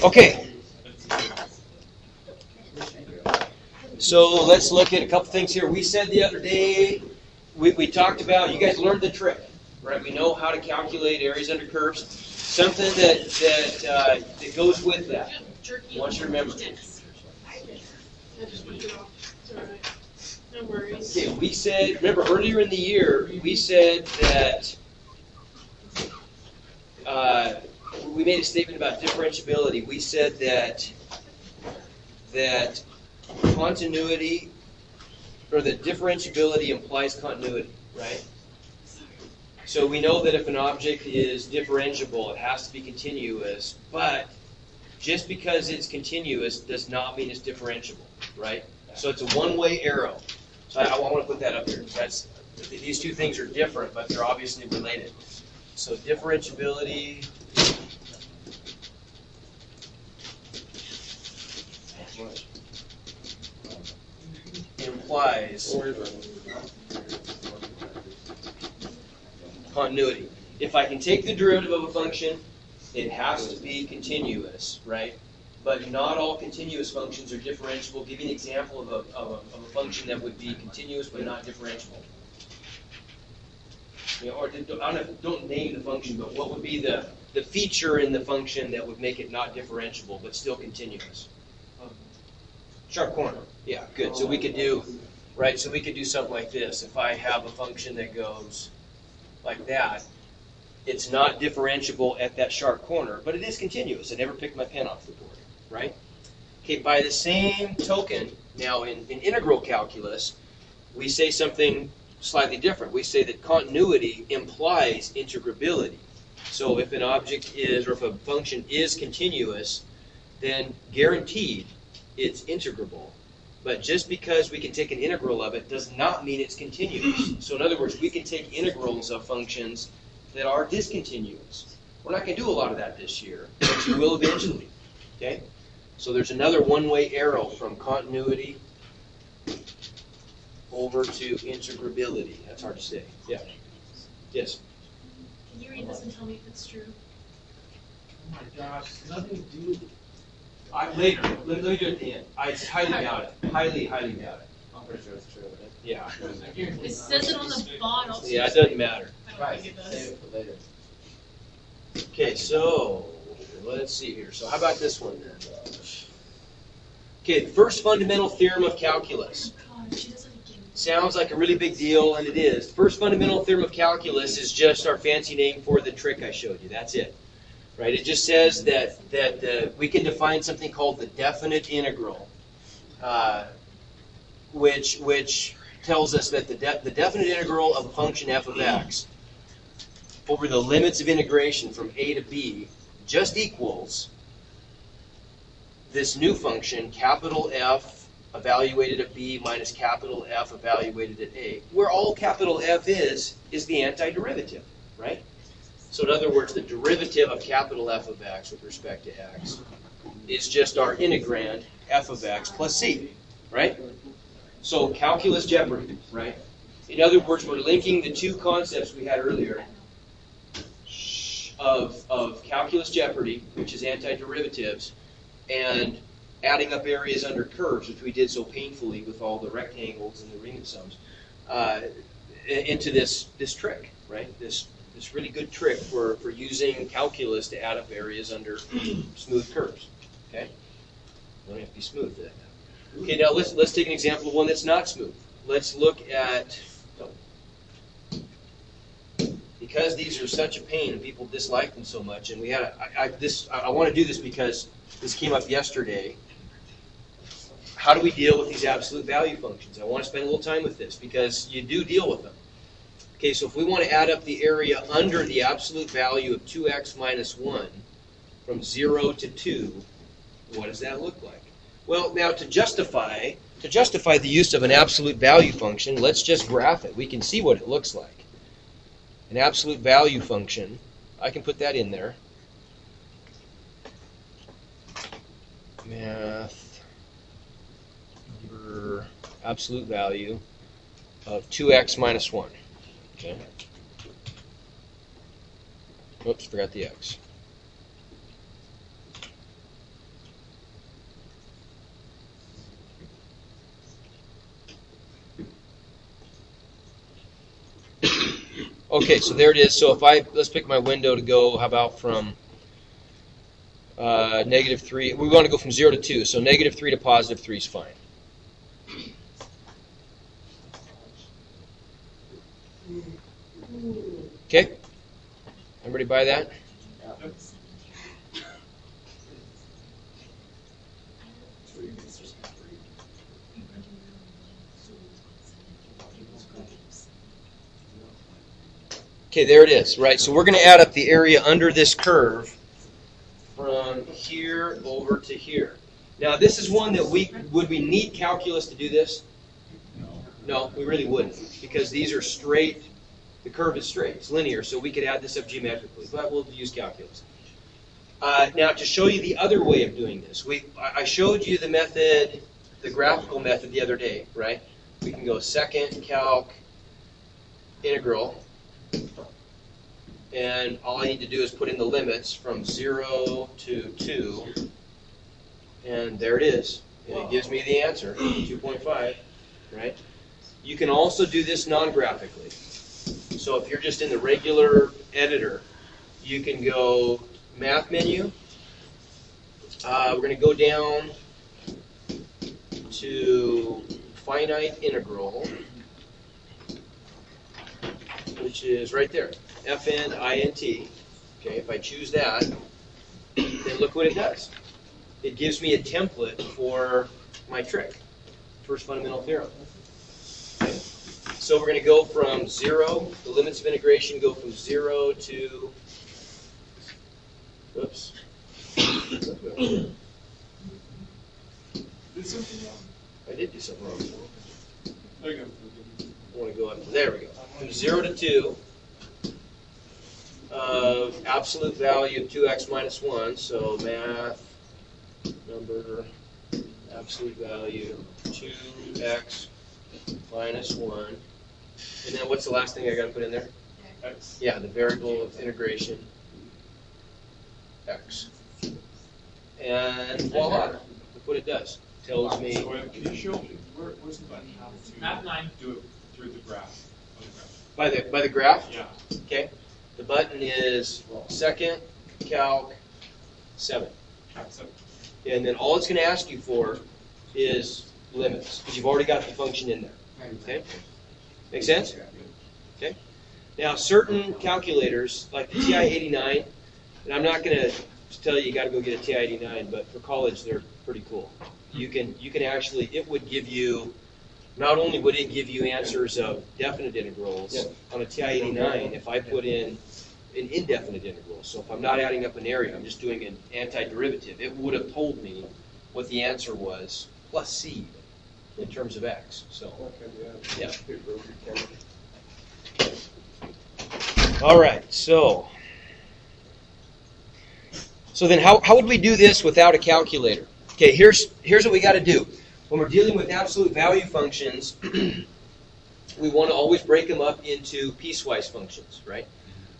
Okay. So let's look at a couple things here. We said the other day, we talked about, you guys learned the trick, right? We know how to calculate areas under curves. Something that goes with that. I want you to remember. No worries. Okay, we said, remember earlier in the year, we said that we made a statement about differentiability. We said that continuity, or that differentiability implies continuity, right? So we know that if an object is differentiable, it has to be continuous, but just because it's continuous does not mean it's differentiable, right? So it's a one-way arrow. So I want to put that up here. These two things are different, but they're obviously related. So differentiability implies continuity. If I can take the derivative of a function, it has to be continuous, right? But not all continuous functions are differentiable. Give you an example of a function that would be continuous but not differentiable. You know, or don't name the function, but what would be the feature in the function that would make it not differentiable but still continuous? Sharp corner. Yeah, good. So we could do, right? So we could do something like this. If I have a function that goes like that, it's not differentiable at that sharp corner, but it is continuous. I never picked my pen off the board, right? Okay, by the same token, now in integral calculus, we say something slightly different. We say that continuity implies integrability. So if an object is, or if a function is continuous, then guaranteed it's integrable. But just because we can take an integral of it does not mean it's continuous. So in other words, we can take integrals of functions that are discontinuous. We're not going to do a lot of that this year, but you will eventually. Okay? So there's another one-way arrow from continuity over to integrability. That's hard to say. Yeah. Yes? Can you read this and tell me if it's true? Oh my gosh, nothing to do. Later. Let me do it at the end. I highly doubt it. Highly doubt it. I'm pretty sure it's true. Yeah. It says it on the bottle. Yeah, it doesn't matter. I don't think it does. Save it for later. Okay, so let's see here. So how about this one then? Okay, the first fundamental theorem of calculus. Oh God, she doesn't get it. Sounds like a really big deal, and it is. The first fundamental theorem of calculus is just our fancy name for the trick I showed you. That's it. Right? It just says that we can define something called the definite integral, which tells us that the definite integral of a function f of x over the limits of integration from a to b just equals this new function, capital F evaluated at b minus capital F evaluated at a, where all capital F is the antiderivative, right? So in other words, the derivative of capital F of x with respect to x is just our integrand f of x plus c, right? So calculus jeopardy, right? In other words, we're linking the two concepts we had earlier of calculus jeopardy, which is antiderivatives, and adding up areas under curves, which we did so painfully with all the rectangles and the Riemann sums, into this trick, right? This really good trick for using calculus to add up areas under smooth curves. Okay? They don't have to be smooth for that. Okay, now let's take an example of one that's not smooth. Let's look at, because these are such a pain and people dislike them so much, and we had I want to do this because this came up yesterday. How do we deal with these absolute value functions? I want to spend a little time with this because you do deal with them. Okay, so if we want to add up the area under the absolute value of 2x minus 1 from 0 to 2, what does that look like? Well, now to justify the use of an absolute value function, let's just graph it. We can see what it looks like. An absolute value function, I can put that in there. Math, absolute value of 2x minus 1. Okay. Oops, forgot the x. Okay, so there it is. So if let's pick my window to go, how about from -3, we want to go from 0 to 2, so -3 to +3 is fine. Okay? Everybody buy that? Okay, there it is, right? So we're going to add up the area under this curve from here over to here. Now, this is one that would we need calculus to do this? No, we really wouldn't, because these are straight. The curve is straight, it's linear, so we could add this up geometrically, but we'll use calculus. Now, to show you the other way of doing this, I showed you the method, the graphical method the other day, right? We can go second, calc, integral, and all I need to do is put in the limits from 0 to 2, and there it is. And it gives me the answer, 2.5, right? You can also do this non-graphically. So if you're just in the regular editor, you can go Math menu. We're going to go down to finite integral, which is right there, FN INT. Okay, if I choose that, then look what it does. It gives me a template for my trick, first fundamental theorem. Okay. So we're going to go from 0, the limits of integration go from 0 to, oops. Did something wrong? I did do something wrong. There you go. I want to go up to, there we go. From 0 to 2 of absolute value of 2x minus 1, so math number absolute value 2x minus 1. And then what's the last thing I got to put in there? X. Yeah, the variable of integration, x. And voila, look what it does. Tells me. So, can you show me where's the button? How to Map 9. do it through the graph? On the graph. By the graph? Yeah. Okay. The button is second, calc, 7. So, And then all it's going to ask you for is limits, because you've already got the function in there. Okay? Make sense? Okay. Now, certain calculators, like the TI-89, and I'm not going to tell you got to go get a TI-89, but for college, they're pretty cool. You can actually, it would give you, not only would it give you answers of definite integrals on a TI-89, if I put in an indefinite integral. So if I'm not adding up an area, I'm just doing an antiderivative, it would have told me what the answer was plus c in terms of x. So, yeah. All right, so then how would we do this without a calculator? Okay, here's what we got to do. When we're dealing with absolute value functions, we want to always break them up into piecewise functions, right?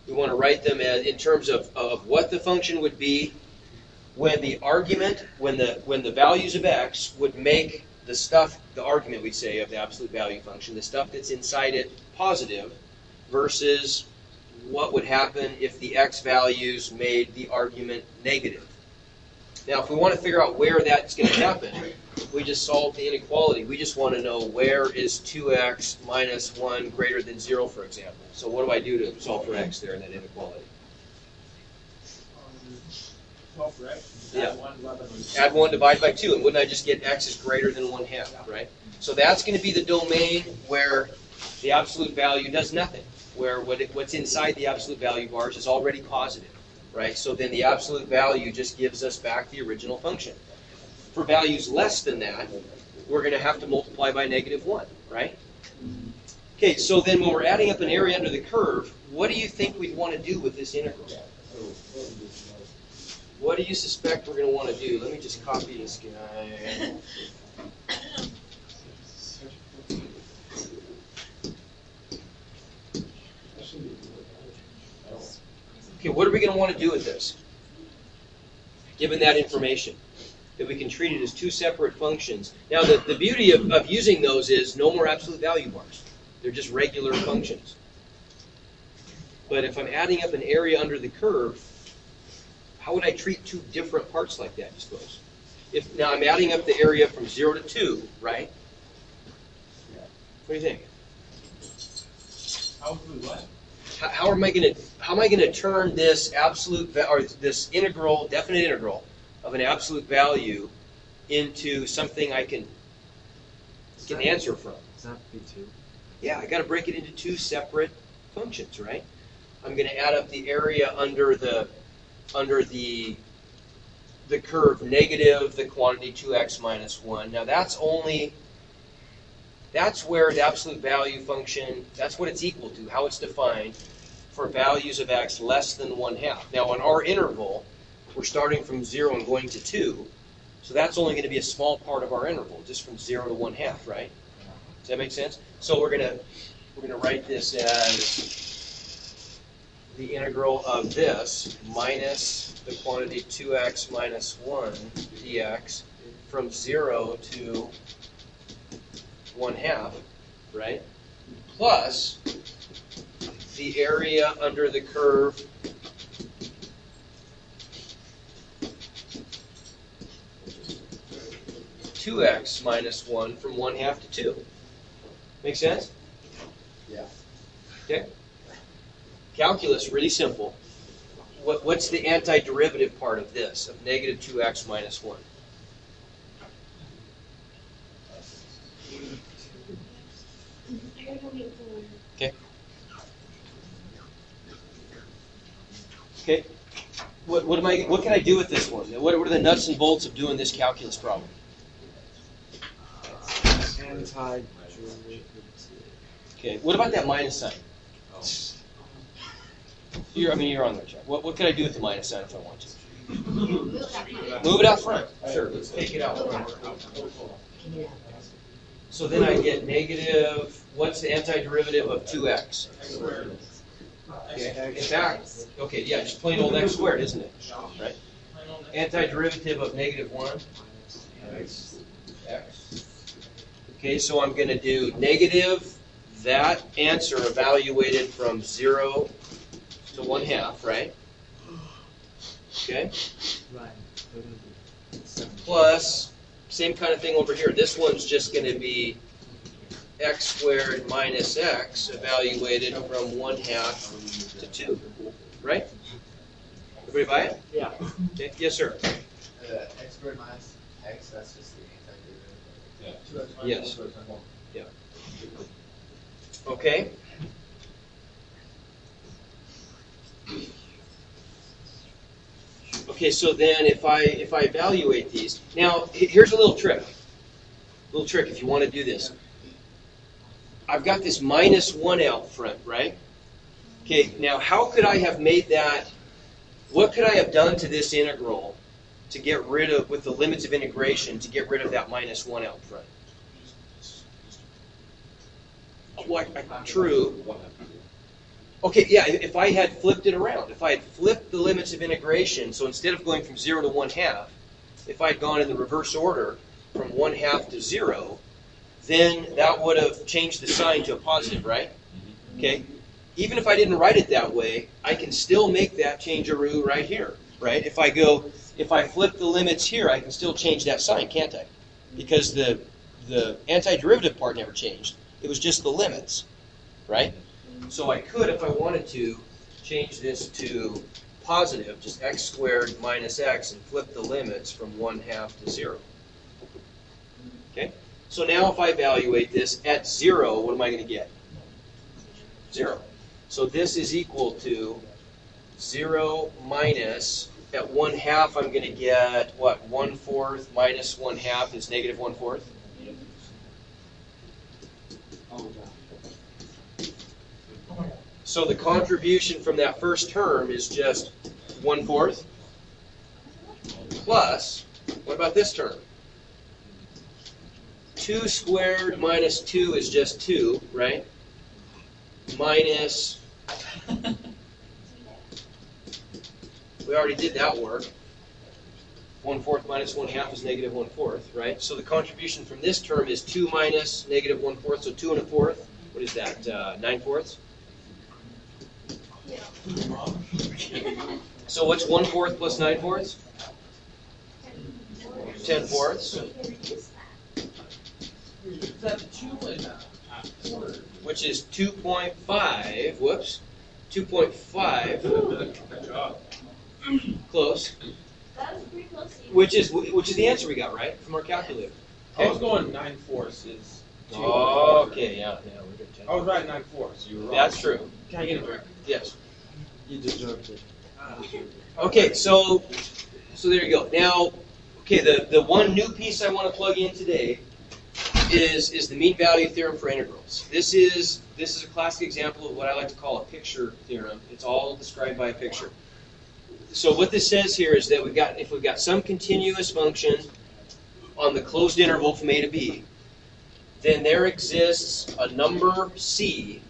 We want to write them as, in terms of what the function would be when the argument, when the values of x would make the stuff, the argument we say of the absolute value function, the stuff that's inside it positive, versus what would happen if the x values made the argument negative. Now, if we want to figure out where that's going to happen, we just solve the inequality. We just want to know where is 2x minus 1 greater than 0, for example. So what do I do to solve for x there in that inequality? Well, for X, Yeah. add 1, Add 1, divide by 2, and wouldn't I just get x is greater than 1/2, right? So that's going to be the domain where the absolute value does nothing, where what's inside the absolute value bars is already positive, right? So then the absolute value just gives us back the original function. For values less than that, we're going to have to multiply by -1, right? Okay, so then when we're adding up an area under the curve, what do you think we'd want to do with this integral? What do you suspect we're going to want to do? Let me just copy this guy. Okay, what are we going to want to do with this? Given that information, that we can treat it as two separate functions. Now, the beauty of using those is no more absolute value bars. They're just regular functions. But if I'm adding up an area under the curve, how would I treat two different parts like that, you suppose? If now I'm adding up the area from 0 to 2, right? What do you think? How would we what? How am I going to turn this absolute or this integral, definite integral of an absolute value into something I can answer from? Does that be 2? Yeah, I got to break it into two separate functions, right? I'm going to add up the area under the curve negative the quantity 2x minus 1. Now that's where the absolute value function, that's what it's equal to, how it's defined for values of x less than 1/2. Now on our interval, we're starting from 0 and going to 2, so that's only going to be a small part of our interval, just from 0 to 1/2, right? Does that make sense? So we're going to write this as the integral of this minus the quantity 2x minus 1 dx from 0 to 1/2, right? Plus the area under the curve (2x minus 1) from 1/2 to 2. Make sense? Yeah. Okay. Calculus, really simple. What's the antiderivative part of this, of negative 2x minus 1? I gotta go meet the lawyer. Okay. Okay. What can I do with this one? What are the nuts and bolts of doing this calculus problem? Antiderivative. Okay. What about that minus sign? You're on the check. What can I do with the minus sign if I want to? Move it out front. Sure. Let's take it out front. So then I get negative. What's the antiderivative of 2x? Okay. In fact, okay, yeah, just plain old x squared, isn't it? Right. Antiderivative of negative 1. X. Okay, so I'm going to do negative that answer evaluated from 0 to 1/2, right? Okay. Right. Plus, same kind of thing over here. This one's just going to be x squared minus x evaluated from 1/2 to 2, right? Everybody buy it? Yeah. Okay. Yes, sir. X squared minus x, that's just the antiderivative. Yes. Yeah. Okay. Okay, so then if I evaluate these, now here's a little trick. If you want to do this. I've got this minus 1 out front, right? Okay, now how could I have made that, what could I have done to this integral to get rid of, with the limits of integration, to get rid of that minus 1 out front? Well, true. Okay, yeah, if I had flipped it around, if I had flipped the limits of integration, so instead of going from 0 to 1/2, if I had gone in the reverse order from 1/2 to 0, then that would have changed the sign to a positive, right? Okay, even if I didn't write it that way, I can still make that changearoo right here, right? If I flip the limits here, I can still change that sign, can't I? Because the antiderivative part never changed. It was just the limits, right? So I could, if I wanted to, change this to positive, just x squared minus x, and flip the limits from 1/2 to 0. Okay? So now if I evaluate this at 0, what am I going to get? 0. So this is equal to 0 minus, at 1/2 I'm going to get, what, 1/4 minus 1/2 is negative 1/4? So the contribution from that first term is just 1/4 plus, what about this term? 2 squared minus 2 is just 2, right? Minus, we already did that work. 1/4 minus 1/2 is negative 1/4, right? So the contribution from this term is 2 minus negative 1/4, so 2 1/4. What is that, 9/4? Yeah. So what's 1/4 plus 9/4? 10/4, Is that 2 and a quarter? which is 2.5, whoops, 2.5, Good job. close, That was pretty close to you. which is the answer we got, right, from our calculator. I was going 9/4 is 2. Okay, yeah, we're good. I was right 9/4, so you were wrong. That's true, Can I get a drink? yes. You deserved it. Okay, so there you go. Now, okay, the one new piece I want to plug in today is the mean value theorem for integrals. This is a classic example of what I like to call a picture theorem. It's all described by a picture. So what this says here is that if we've got some continuous function on the closed interval from A to B, then there exists a number C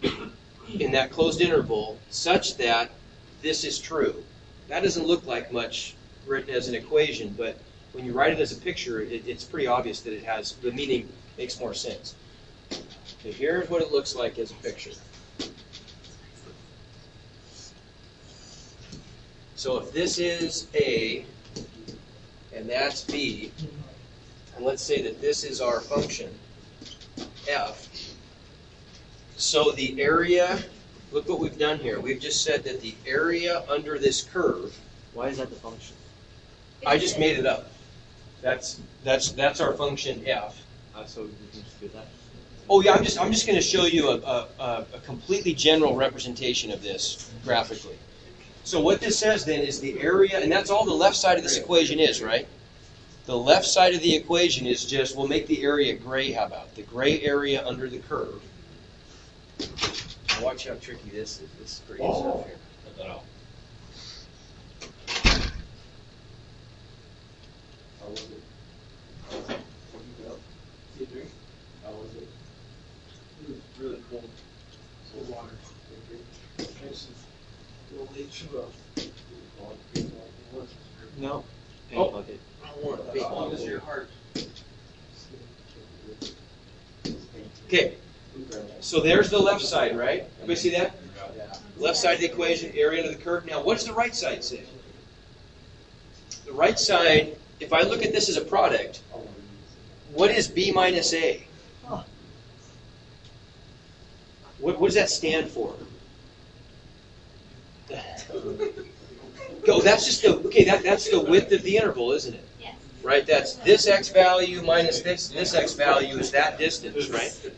in that closed interval such that this is true. That doesn't look like much written as an equation, but when you write it as a picture, it's pretty obvious that the meaning makes more sense. Okay, here's what it looks like as a picture. So if this is A and that's B, and let's say that this is our function, F, so the area, look what we've done here. We've just said that the area under this curve, Why is that the function? I just made it up. That's our function F. So you can just do that. Oh yeah, I'm just going to show you a completely general representation of this graphically. So what this says then is the area, and that's all the left side of this equation is, right? The left side of the equation is just, we'll make the area gray, how about? The gray area under the curve. Now watch how tricky this is. This is great stuff here. Cut that out. How was it? See a drink? How was it? It was really cold. Cold water. This is a little late to No. Oh. Okay. I want it. How long is your heart? Okay, so there's the left side, right? Everybody see that? Yeah. Left side of the equation, area under the curve. Now, what does the right side say? The right side, if I look at this as a product, what is B minus A? What does that stand for? Go. That's just that's the width of the interval, isn't it? Yes. Right. That's this x value minus this x value is that distance, right?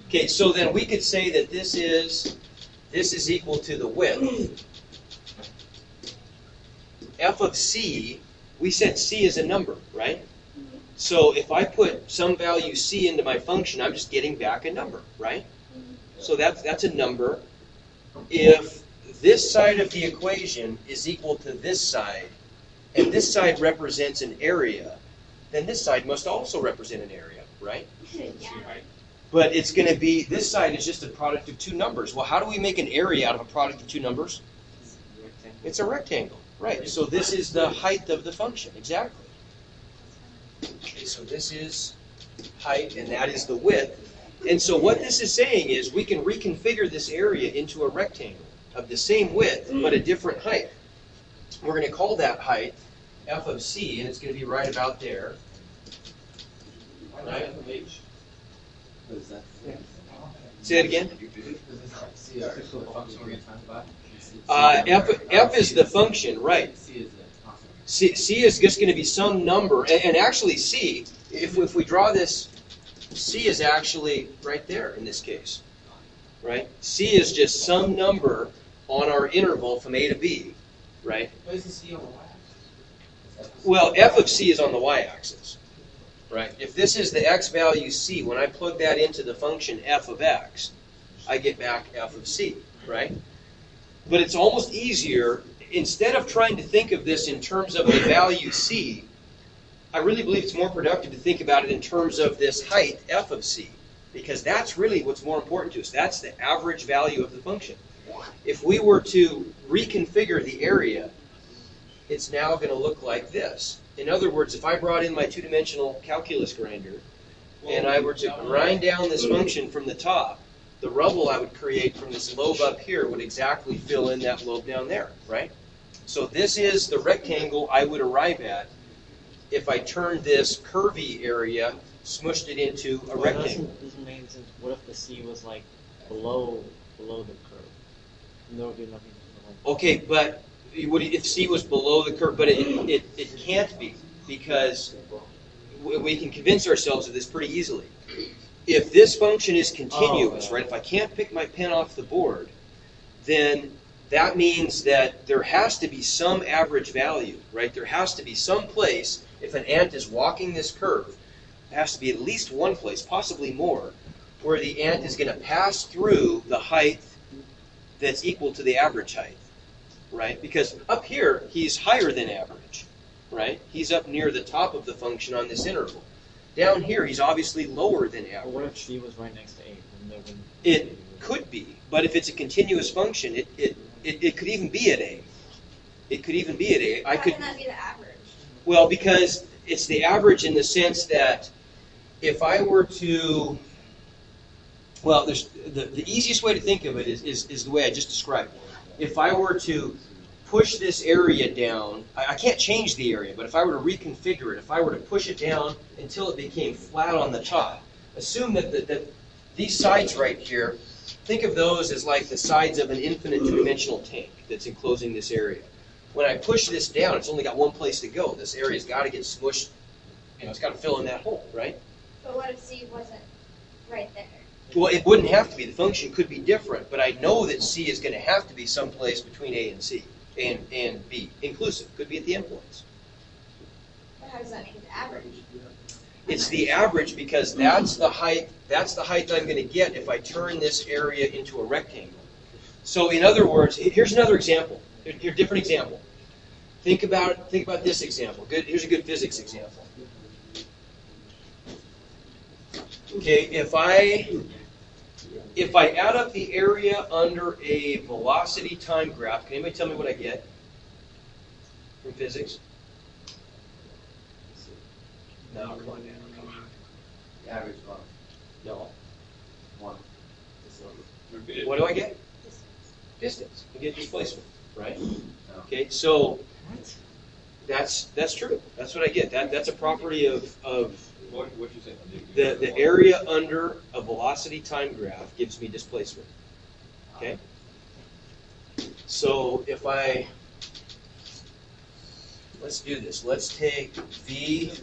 Okay. So then we could say that this is equal to the width. F of C, we said C is a number, right? So if I put some value C into my function, I'm just getting back a number, right? So that's a number. If this side of the equation is equal to this side, and this side represents an area, then this side must also represent an area, right? Yeah. But it's going to be, this side is just a product of two numbers. Well, how do we make an area out of a product of two numbers? It's a rectangle, right? So this is the height of the function, exactly. Okay, so this is height, and that is the width. And so what this is saying is we can reconfigure this area into a rectangle of the same width, but a different height. We're going to call that height F of C, and it's going to be right about there. Right? What is that? Say that again. See our function we're going to talk about? F is the function, right? C is the constant. C is just going to be some number, and actually C, if we draw this, C is actually right there in this case, right? C is just some number on our interval from A to B, right? Why isn't C on the y-axis? Well, F of C is on the y-axis, right? If this is the x value C, when I plug that into the function f of x, I get back f of C, right? But it's almost easier, instead of trying to think of this in terms of the value C, I really believe it's more productive to think about it in terms of this height f of C, because that's really what's more important to us. That's the average value of the function. If we were to reconfigure the area, it's now going to look like this. In other words, if I brought in my two-dimensional calculus grinder, and I were to grind down this function from the top, the rubble I would create from this lobe up here would exactly fill in that lobe down there, right? So this is the rectangle I would arrive at if I turned this curvy area, smushed it into a rectangle. Doesn't make sense. What if the C was like below the curve? And there would be nothing. Okay, but if C was below the curve, but it can't be, because we can convince ourselves of this pretty easily. If this function is continuous, right, if I can't pick my pen off the board, then that means that there has to be some average value, right? There has to be some place, if an ant is walking this curve, there has to be at least one place, possibly more, where the ant is going to pass through the height that's equal to the average height, right? Because up here, he's higher than average, right? He's up near the top of the function on this interval. Down here, he's obviously lower than average. But what if C was right next to A? It could be, but if it's a continuous function, it could even be at A. It could even be at A. Why wouldn't that be the average? Well, because it's the average in the sense that if I were to, well, there's the easiest way to think of it is the way I just described. If I were to push this area down, I can't change the area, but if I were to reconfigure it, if I were to push it down until it became flat on the top, assume that these sides right here, think of those as like the sides of an infinite two-dimensional tank that's enclosing this area. When I push this down, it's only got one place to go. This area's got to get smushed, it's got to fill in that hole, right? But what if C wasn't right there? Well, it wouldn't have to be. The function could be different, but I know that C is going to have to be someplace between A and C, and B, inclusive. Could be at the endpoints. But how does that make it the average? It's the average because that's the height I'm going to get if I turn this area into a rectangle. So in other words, here's another example. Here's a different example. Think about this example. Here's a good physics example. Okay, if I add up the area under a velocity time graph, can anybody tell me what I get from physics? No, come on, Dan. Come on. The average one. No. One. What do I get? Distance. You get displacement, right? No. Okay, so that's true. That's what I get. That's a property of What you say? the area under a velocity time graph gives me displacement. Okay? So if let's do this. Let's take V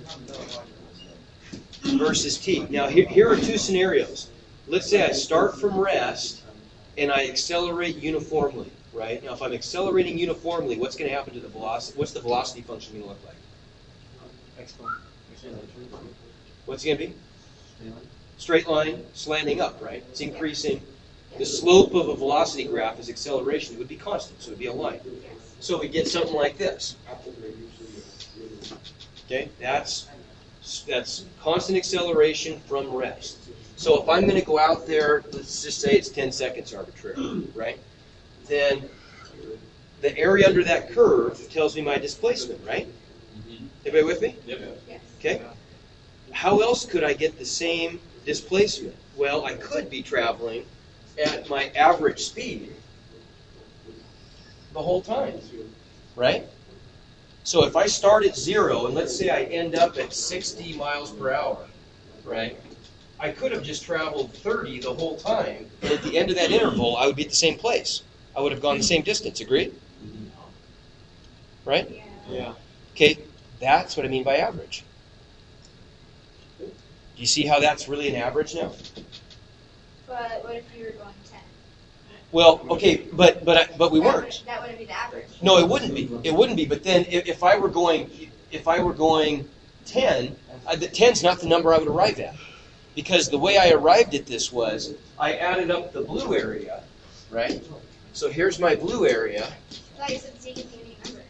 versus T. Now here are two scenarios. Let's say I start from rest and I accelerate uniformly, right? Now if I'm accelerating uniformly, what's going to happen to the velocity? What's the velocity function going to look like? What's it going to be? Straight line, slanting up, right? It's increasing. The slope of a velocity graph is acceleration. It would be constant, so it would be a line. So we get something like this. Okay, that's constant acceleration from rest. So if I'm going to go out there, let's just say it's 10 seconds arbitrarily, right? Then the area under that curve tells me my displacement, right? Everybody with me? Yep. Yes. Okay. How else could I get the same displacement? Well, I could be traveling at my average speed the whole time, right? So if I start at 0, and let's say I end up at 60 miles per hour, right? I could have just traveled 30 the whole time, and at the end of that interval, I would be at the same place. I would have gone the same distance, agreed? Right? Yeah. Yeah. Okay, that's what I mean by average. Do you see how that's really an average now? But what if you were going 10? Well, okay, but we weren't. That wouldn't be the average. No, it wouldn't be. It wouldn't be. But then, if I were going 10, the 10's not the number I would arrive at, because the way I arrived at this was I added up the blue area, right? So here's my blue area. I thought you said C could be any number.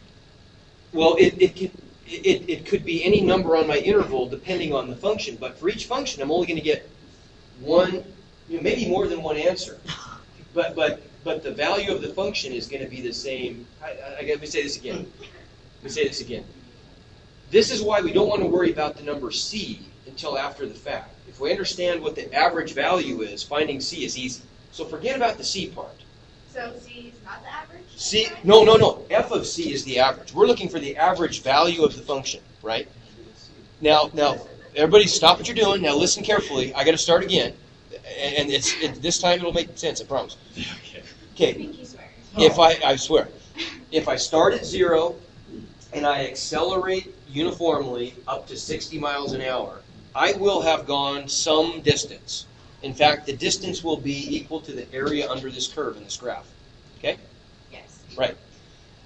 Well, it could be any number on my interval depending on the function. But for each function, I'm only going to get one, maybe more than one answer. But the value of the function is going to be the same. Let me say this again. This is why we don't want to worry about the number C until after the fact. If we understand what the average value is, finding C is easy. So forget about the C part. So C is not the average? C, no. F of C is the average. We're looking for the average value of the function, right? Now, everybody stop what you're doing. Now listen carefully. I got to start again. And this time it'll make sense, I promise. I Okay, think you swear. if I swear, if I start at 0 and I accelerate uniformly up to 60 miles an hour, I will have gone some distance. In fact, the distance will be equal to the area under this curve in this graph. Okay? Yes. Right.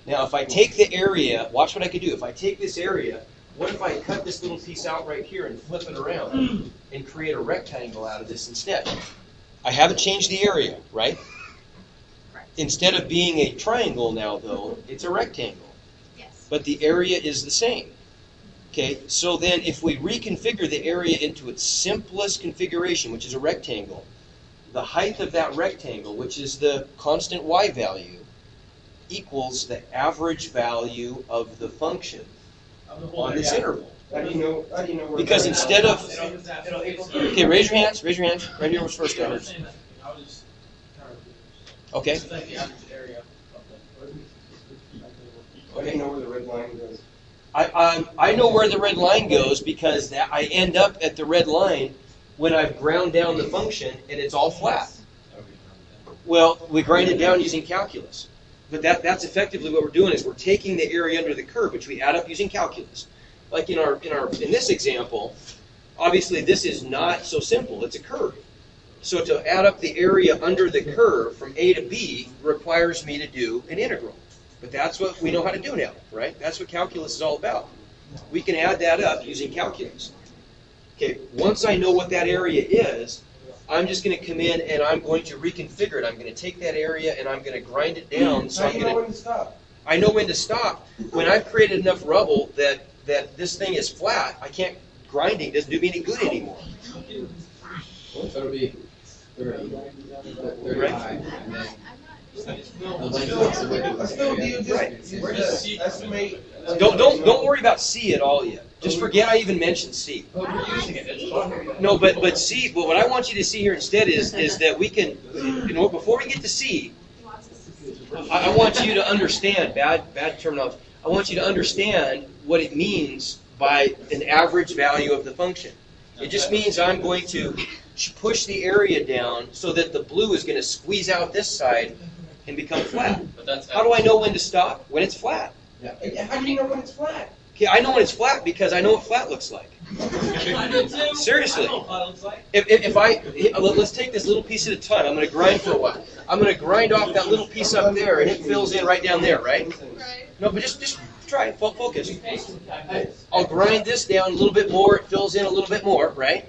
Now, if I take the area, watch what I could do. If I take this area, what if I cut this little piece out right here and flip it around and create a rectangle out of this instead? I haven't changed the area, right? Correct. Instead of being a triangle now, though, it's a rectangle. Yes. But the area is the same. Okay, so then if we reconfigure the area into its simplest configuration, which is a rectangle, the height of that rectangle, which is the constant y value, equals the average value of the function on this interval. How do you know where? Because instead of... It'll Okay, raise your hands. Raise your hands. Right here was first. I was just trying to Okay. just like the average area of the. How do you know where the red line goes? I know where the red line goes because I end up at the red line when I've ground down the function and it's all flat. Well, we grind it down using calculus. But that's effectively what we're doing is we're taking the area under the curve, which we add up using calculus. Like in this example, obviously this is not so simple. It's a curve. So to add up the area under the curve from A to B requires me to do an integral. But that's what we know how to do now, right? That's what calculus is all about. We can add that up using calculus. Okay, once I know what that area is, I'm just going to come in and I'm going to reconfigure it. I'm going to take that area and I'm going to grind it down. So How do you know when to stop? I know when to stop. When I've created enough rubble that this thing is flat, I can't, grinding doesn't do me any good anymore. So it'll be 30 Right. high, and I'm then not Still, do you Right. just estimate? Don't worry about C at all yet. Just forget I even mentioned C. We're using it, it's fun. No, but C. But what I want you to see here instead is that we can, before we get to C, I want you to understand bad terminology. I want you to understand what it means by an average value of the function. It just means I'm going to push the area down so that the blue is going to squeeze out this side and become flat. But that's How do I know when to stop? When it's flat. How do you know when it's flat? Okay, I know when it's flat because I know what flat looks like. I do too. Seriously. I know what it looks like. Let's take this little piece at a time. I'm going to grind for a while. I'm going to grind off that little piece up there, and it fills in right down there, right? No, but just try it. Focus. I'll grind this down a little bit more. It fills in a little bit more, right?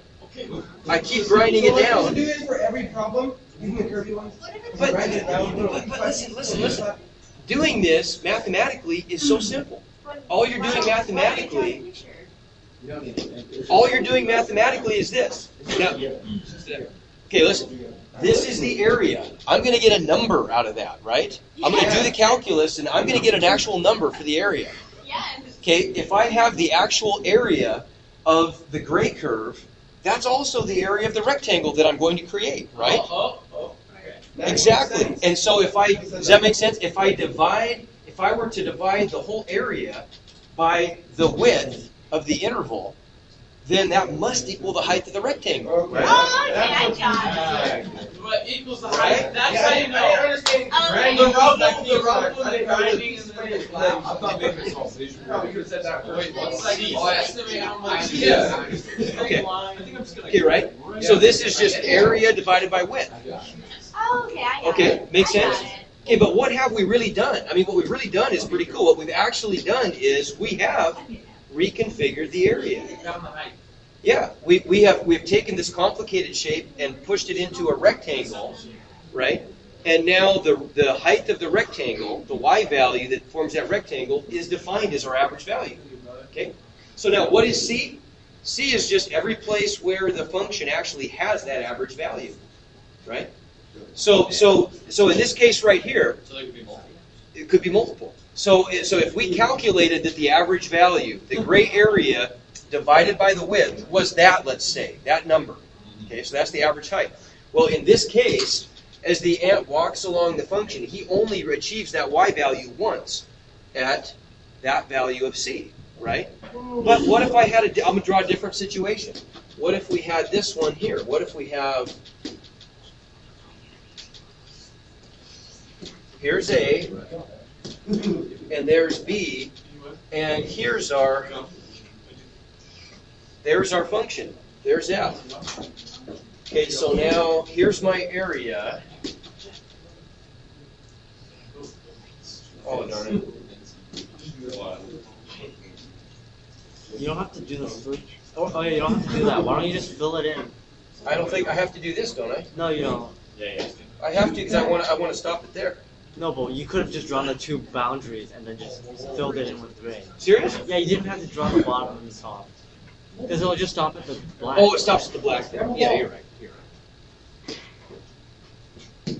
I keep grinding it So down. do this for every problem, even the curvy ones? What if it's But, Grind it down. but listen. Doing this mathematically is so simple. All you're doing mathematically, is this. Now, okay, listen. This is the area. I'm going to get a number out of that, right? I'm going to do the calculus, and I'm going to get an actual number for the area. Yes. Okay, if I have the actual area of the gray curve, that's also the area of the rectangle that I'm going to create, right? Exactly. And so does that make sense? If I were to divide the whole area by the width of the interval, then that must equal the height of the rectangle. Okay. Oh, okay, I got it. But equals the height, that's Yeah, how I you didn't know. understand. Okay. The rubble, I the didn't know grinding, this. and the grinding. I thought they could solve this. Probably could have said that first. It's like you estimate how much. Yeah. Okay. I think I'm just gonna. Okay, right? So this is just area divided by width. Oh, okay, I got Okay, it. makes I got sense? it. Okay, but what have we really done? I mean, what we've really done is pretty cool. What we've actually done is we have reconfigured the area. Down the height. Yeah, we've taken this complicated shape and pushed it into a rectangle, right? And now the height of the rectangle, the y value that forms that rectangle, is defined as our average value. Okay? So now what is C? C is just every place where the function actually has that average value, right? So in this case right here, So there could be multiple. it could be multiple. So if we calculated that the average value, the gray area divided by the width was that, let's say, that number. Okay, so that's the average height. Well, in this case, as the ant walks along the function, he only achieves that y value once at that value of c, right? But what if I had I'm going to draw a different situation. What if we had this one here? What if we have, here's A, and there's B, and there's our function. There's F. Okay, so now here's my area. Oh, darn it. You don't have to do the first. Oh yeah, you don't have to do that. Why don't you just fill it in? I don't think I have to do this, don't I? No, you don't. I have to because I want to stop it there. No, but you could have just drawn the two boundaries and then just filled it in with gray. Serious? Yeah, you didn't have to draw the bottom and the top. Because it'll just stop at the black. Oh, it stops at the black there. Yeah, you're right. You're right.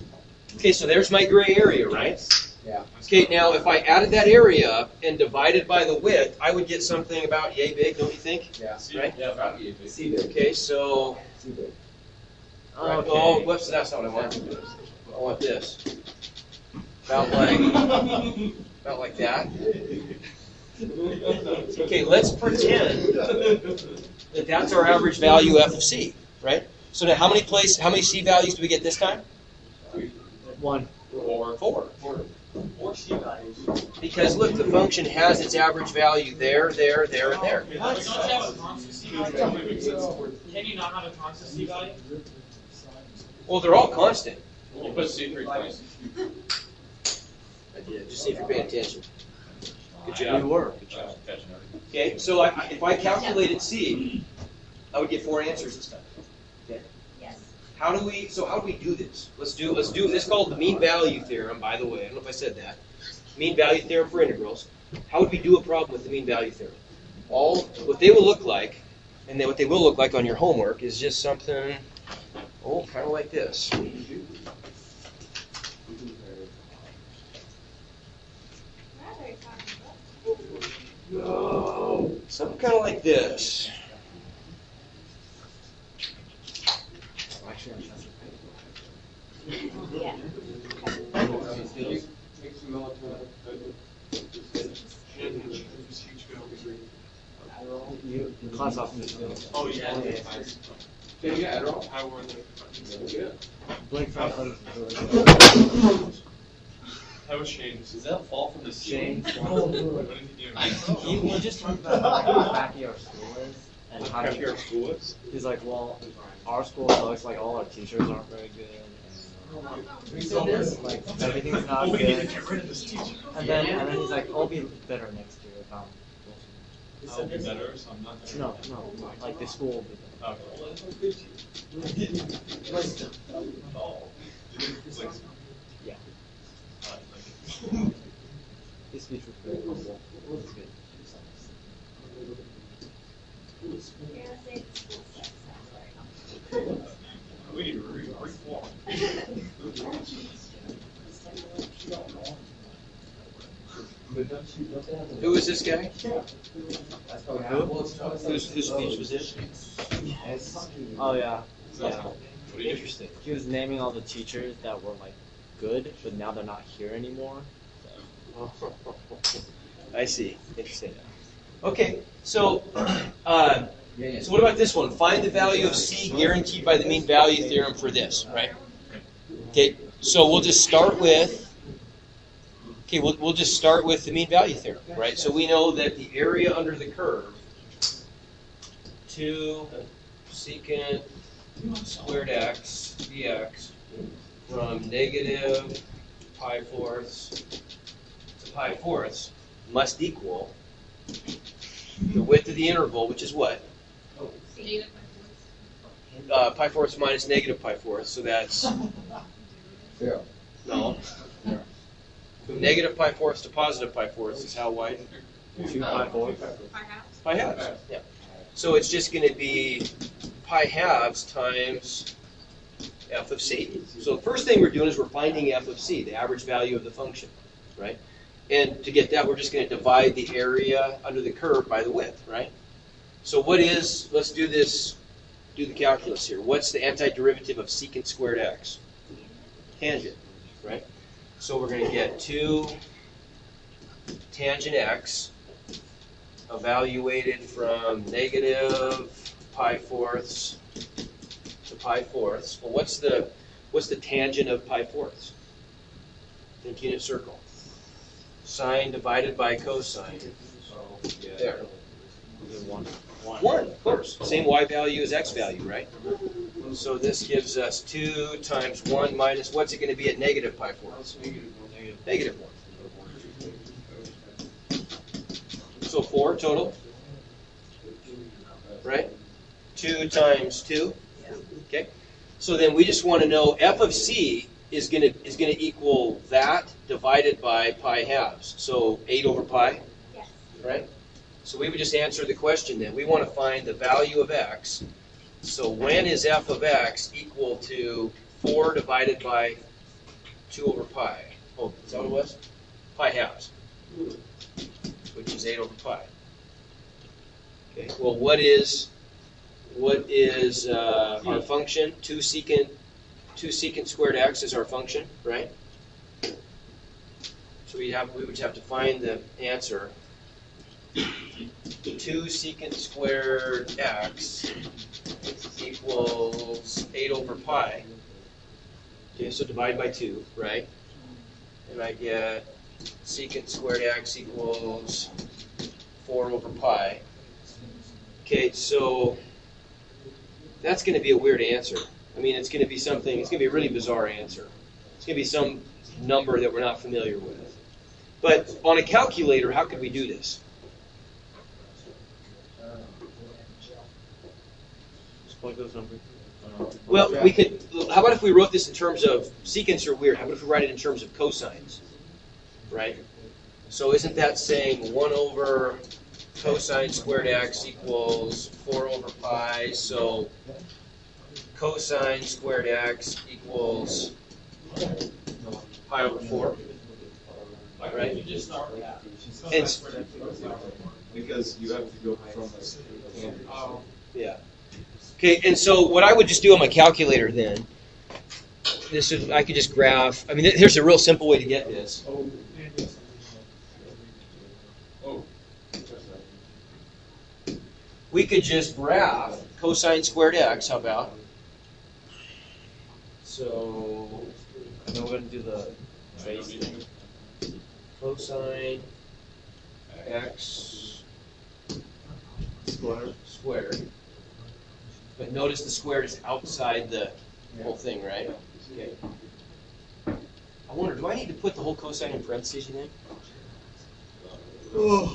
Okay, so there's my gray area, right? Yeah. Okay, now if I added that area up and divided by the width, I would get something about yay big, don't you think? Yeah. Right? Yeah, probably. See big. Okay, so See big. right. Oh, whoops, that's not what I want. I want this. About like that. Okay, let's pretend that that's our average value f of c, right? So now how many c values do we get this time? 1. Four. Or C values. Because look, the function has its average value there, there, there, and there. Don't you have a constant C value? Can you not have a constant C value? Well, they're all constant. You put C three times. I did. Just see if you're paying attention. Good You job. were. Okay, so if I calculated c, I would get 4 answers this time. Okay. Yes. How do we do this? Let's do this is called the mean value theorem, by the way. I don't know if I said that. Mean value theorem for integrals. How would we do a problem with the mean value theorem? What they will look like, and then what they will look like on your homework is just something kind of like this. Something kind of like this. Yeah. You class off. Oh, yeah. Blake Franklin. That was Shane's. Is that a fall from the Shane. What did he do? We just talked about how crappy our school is and how Happy our school is? he's like, well, our school sucks. Like all our teachers aren't very good. We said this? Like everything's not Oh, we need to good. get rid of this teacher. And then he's like, I'll be better next year if I'm. I'll be better, so I'm not better. No, like the school will be better. Okay. Oh. It's like, Yeah. like, His speech was very humble. It was good. You're gonna say the school sucks. Sounds very helpful. we need to reform. Who is this guy? That's probably Who? Whose speech was this? Oh yeah. Yeah. What do you Interesting. He was naming all the teachers that were like good, but now they're not here anymore. I see. Interesting. Okay, so so what about this one? Find the value of c guaranteed by the mean value theorem for this, right? Okay, so we'll just start with. Okay, we'll just start with the mean value theorem, right? So we know that the area under the curve, 2 secant squared x dx from negative pi fourths to pi fourths must equal the width of the interval, which is what? Pi fourths minus negative pi fourths, so that's 0. no. From negative pi fourths to positive pi fourths is how wide? 2 pi 4. Pi halves. Yeah. So it's just going to be pi halves times f of c. So the first thing we're doing is we're finding f of c, the average value of the function, right? And to get that, we're just going to divide the area under the curve by the width, right? So what is, let's do this, do the calculus here. What's the antiderivative of secant squared x? tangent, right? So we're going to get 2 tangent x evaluated from negative pi fourths to pi fourths. Well, what's the tangent of pi fourths? Think unit circle. Sine divided by cosine. There. 1, of course. Same y value as x value, right? So this gives us 2 times 1 minus, what's it going to be at negative pi fourths? Negative 1. So 4 total, right? 2 times 2. Okay. So then we just want to know f of c is going to equal that divided by pi halves. So 8 over pi, Yes. right? So we would just answer the question then. We want to find the value of x. So when is f of x equal to 4 divided by 2 over pi? Oh, is that what it was? Pi halves, which is 8 over pi. Okay. Well, what is our function? 2 secant squared x is our function, right? So we would just have to find the answer. 2 secant squared x equals 8 over pi. Okay, so divide by 2, right? And I get secant squared x equals 4 over pi. Okay, so that's going to be a weird answer. I mean, it's going to be a really bizarre answer. It's going to be some number that we're not familiar with. But on a calculator, how could we do this? Plug those numbers. Well, we could. How about if we wrote this in terms of secants are weird? How about if we write it in terms of cosines, right? So isn't that saying 1 over cosine squared x equals 4 over pi? So cosine squared x equals pi over 4, right? And Because you have to go from this. yeah. Okay, and so what I would just do on my calculator then, I could just graph. I mean, here's a real simple way to get this. We could just graph cosine squared x. How about? So And then we're going to do the base thing. cosine x squared. But notice the squared is outside the whole thing, right? Okay. I wonder, do I need to put the whole cosine in parentheses, you think?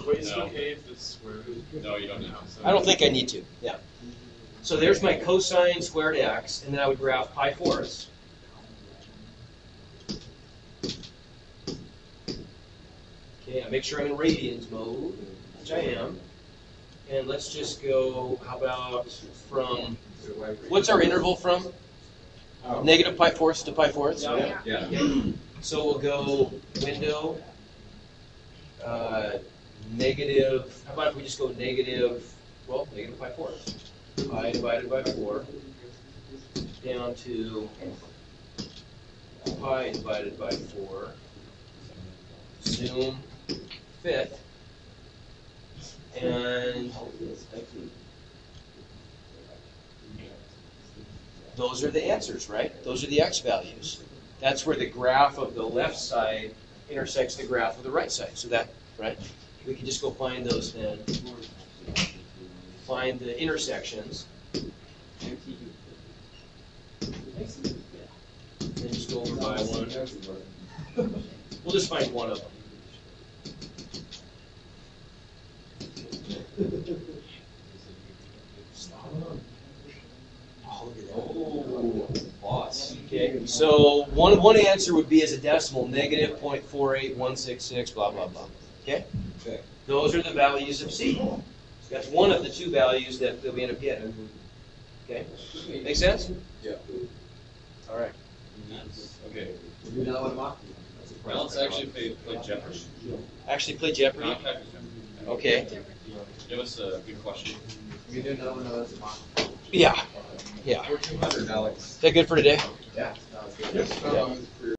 Wait, is it okay if it's square? No, you don't know. I don't think I need to, yeah. So there's my cosine squared x, and then I would graph pi fourths. Okay, I make sure I'm in radians mode, which I am. And let's just go, how about from, what's our interval from? Negative pi fourths to pi fourths? Yeah. Yeah. Okay. So we'll go window, negative, how about if we just go negative pi fourths. Pi divided by 4 down to pi divided by 4. Zoom fifth. And those are the answers, right? Those are the x values. That's where the graph of the left side intersects the graph of the right side. So that, right? We can just go find those then. Find the intersections. And just go over by one. We'll just find one of them. Oh, boss. Okay, so one answer would be as a decimal, negative 0.48166, blah, blah, blah. Okay? Those are the values of C. That's one of the two values that we end up getting. Okay? Make sense? Yeah. All right. Okay. Do that one, Mark? Now let's actually play Jeopardy. Actually play Jeopardy? Not Patrick Jeopardy. Okay. Give us a good question. You do another one, Mark. Yeah. Yeah. Or 200, Alex. Is that good for today? Yeah, that was good. Yes, for